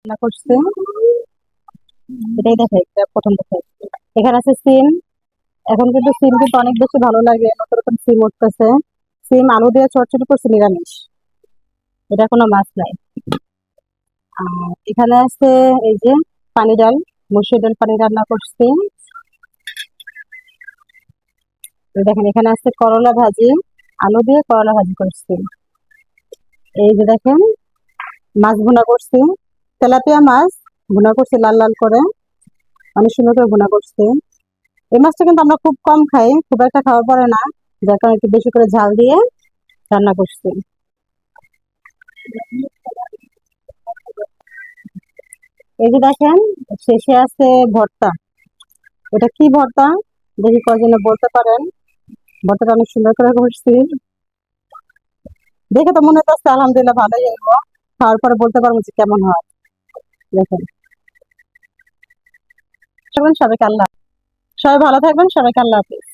রান্না করছি, এটাই দেখাই, এটা প্রথম দেখাই। এখানে আছে সিম। এখন কিন্তু সিম কিন্তু অনেক বেশি ভালো লাগে, নতুন নতুন সিম উঠতেছে। সিম আলু দিয়ে চচ্চড়ি করছি, নিরামিষ। এটা কোনো মাছ নাই। আর এখানে আছে এই যে পানি ডাল, মসুর ডাল পানি রান্না করছি। এই দেখেন এখানে আছে করলা ভাজি, আলু দিয়ে করলা ভাজি করছি। এই যে দেখেন মাছ ভুনা করছি, তেলাপিয়া মাছ ভুনা করছি লাল লাল করে, অনেক সুন্দর করে ভুনা করছি। এই মাছটা কিন্তু আমরা খুব কম খাই, খুব একটা খাওয়া পড়ে না, যার কারণে একটু বেশি করে ঝাল দিয়ে রান্না করছি। এই যে দেখেন শেষে আছে ভর্তা। এটা কি ভর্তা দেখি কয়জনে বলতে পারেন। ভর্তাটা অনেক সুন্দর করে করছি, দেখে তো মনে হচ্ছে আলহামদুলিল্লাহ ভালোই হইব। খাওয়ার পরে বলতে পারবো যে কেমন হয়। দেখেন, সবাইকে আল্লাহ, সবাই ভালো থাকবেন, সবাইকে আল্লাহ হাফেজ।